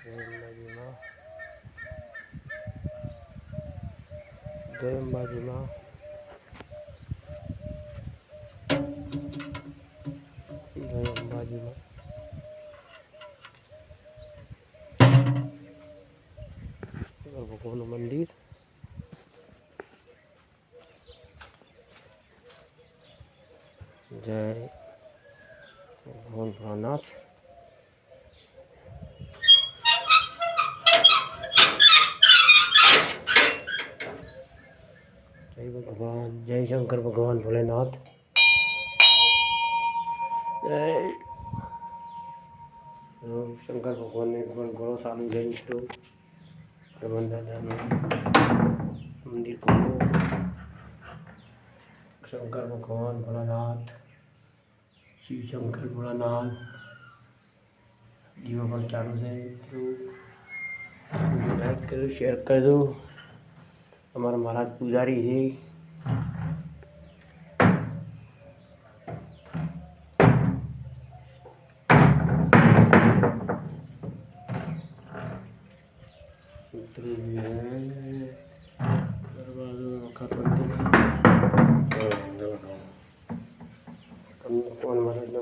જય અંબાજી માં ભગવાનનું મંદિર જય ભગવાન ભોળાનાથ जय भगवान जय शंकर भगवान भोलेनाथ जय शंकर भगवान ने घणो सारू जय मित्रों हनुमान दादा मंदिर को शंकर भगवान भोलानाथ शिव शंकर भोलानाथ जीवा पर चालू से मित्रों लाइक करो शेयर कर दो हमारा महाराज पुजारी है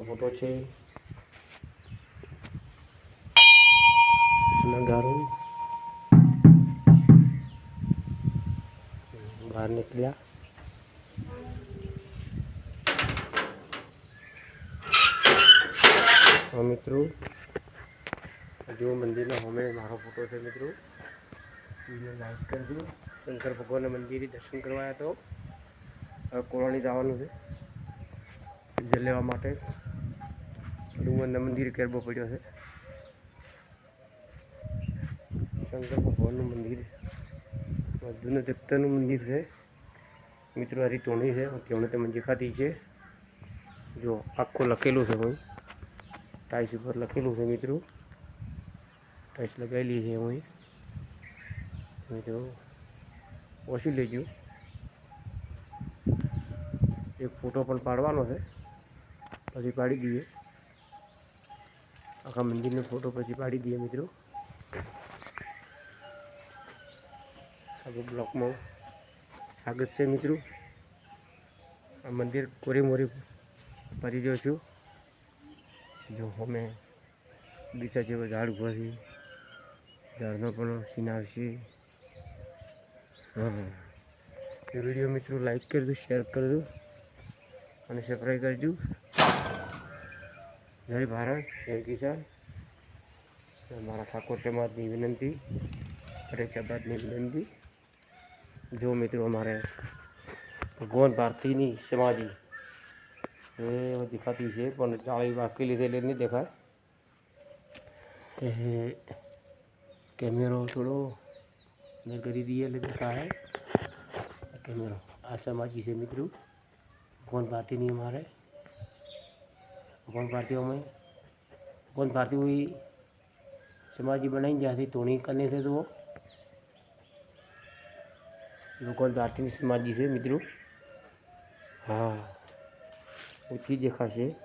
फोटो है नगारू बाहर निकलिया हाँ मित्रों जो मंदिर में हमें मारो फोटो है मित्रों वीडियो लाइक कर दो शंकर भगवान मंदिर दर्शन करवाया तो कोरानी जवान है जल लेवा माटे हनुमान मंदिर केरबो पड़ो है शंकर भगवान मंदिर जूना जगता मंदिर है मित्रों हरी टोणी है टोणी ते मंजी खाती है जो आखो लखेलू है वही टाइस पर लखेलू है मित्रों टाइस लगाई है वही मित्रों ओछी लेजो एक फोटो पण पाड़वानो है पछी पाड़ी दीए आखा मंदिर ने फोटो पछी पाड़ी दीए मित्रों ब्लॉक में स्वागत है मित्रों आ मंदिर कोरी मोरी भरी जो छू जो हमें बीचा जेव झाड़ उभो छे झाड़नो पण सीनार छे हाँ वीडियो मित्रों लाइक कर दो शेयर कर दो और सब्सक्राइब कर दो जय भारत जय किसान हमारा ठाकुर समाज की विनंती हरे समाज की विनंती जो मित्रों हमारे भगवान भारती नी समाधि ये दिखाती है पर जाली वाकई लीधे नहीं देखा कैमरो थोड़ो अंदर करी दिए देखा है कैमरो आ समाधि से मित्रों भगवान भारती नहीं हमारे भगवान भारतीयों में भगवान भारती हुई समाधि बनाई जैसे टोनी करने से तो भगवान भारती की समाधि से मित्रों हाँ वो चीज देखा से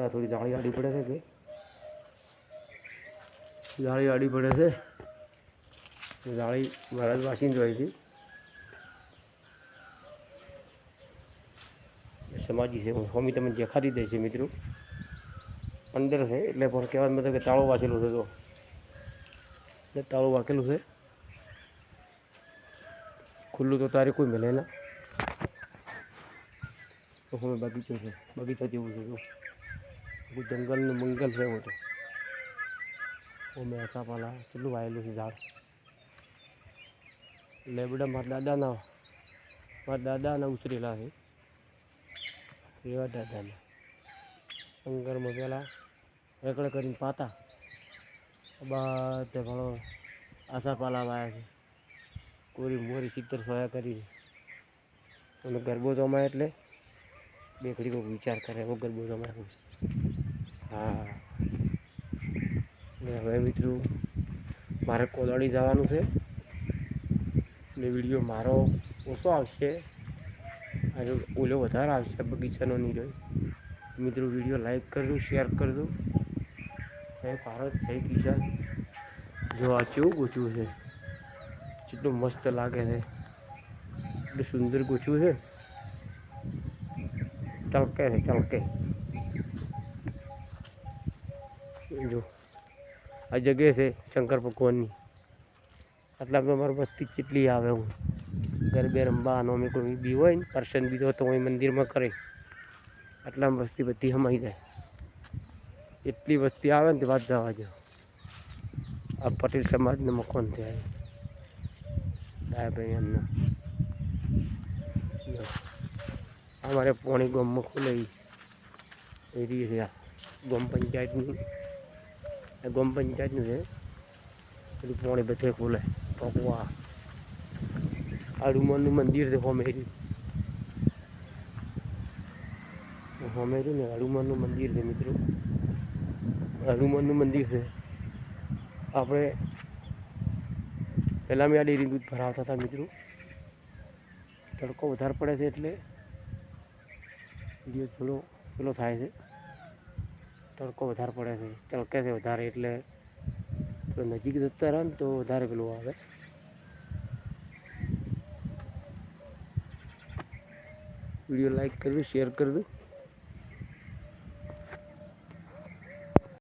थोड़ी जाड़ी आड़ी पड़े थे के जाड़ी आड़ी पड़े थे जाड़ी महाराज वासी जो आई थी समाधि से स्वामी तक देखा दी दे मित्रों अंदर है એટલે પણ કહેવા મતલબ કે તાળું વાંચેલું છે તો તાળું વાંકેલું છે खुल्लू तो तारे कोई मिले ना तो हमें बगीचो है बगीचा जेवू है तो कोई जंगल ने मंगल है वो में ऐसा पाला चलू आएलू है झाड़ लेबड़ा मार दादा ना उतरेला है एवा दादा ने अंगर में पेला रेकड़ कर पाता બધે ઘણો આશા પાલાવાયા છે કોરી મોરી સિત્તેર સોયા કરી અને ગરબો જમાય એટલે બે ઘડી કોઈ વિચાર કરે એવો ગરબો જમાય હા ને હવે મિત્રો મારે કોદાળી જવાનું છે ને વિડીયો મારો ઓછો આવશે આજે ઓલો વધારે આવશે બગીચાનો નહીં રહ્યો મિત્રો વિડીયો લાઈક કરજો શેર કરજો જય ભારત જય કિસાન. જો આ કેવું ગોચવું છે, કેટલું મસ્ત લાગે છે, એટલું સુંદર ગોચવું છે. ચળકે છે ચળકે. જો આ જગ્યા છે શંકર ભગવાનની. આટલામાં મારી વસ્તી કેટલી આવે. હું ગરબે રમવા આનો અમે કોઈ બી હોય ને પર્સન બીજો તો અહીં મંદિરમાં કરે. આટલામાં વસ્તી બધી સમાઈ જાય. એટલી વસ્તી આવે ને તે વાત જવા દો. આ પટેલ સમાજનું મકાન છે. ભાઈ એમના અમારે પોણી ગામમાં ખુલે એરી છે. આ ગામ પંચાયતનું છે. બધું પોણી બધે ખુલે. ભગવા હનુમાનનું મંદિર છે. હોમેરી ને હનુમાનનું મંદિર છે મિત્રો. હનુમાનનું મંદિર છે. આપણે પહેલાં મેં આ ડેરી દૂધ ભરાવતા હતા મિત્રો. તડકો વધારે પડે છે એટલે દિવસ થોડો પેલો થાય છે. તડકો વધારે પડે છે, તડકે છે વધારે એટલે નજીક જતા રહે ને તો વધારે પેલું આવે. વિડીયો લાઈક કરજો, શેર કરજો.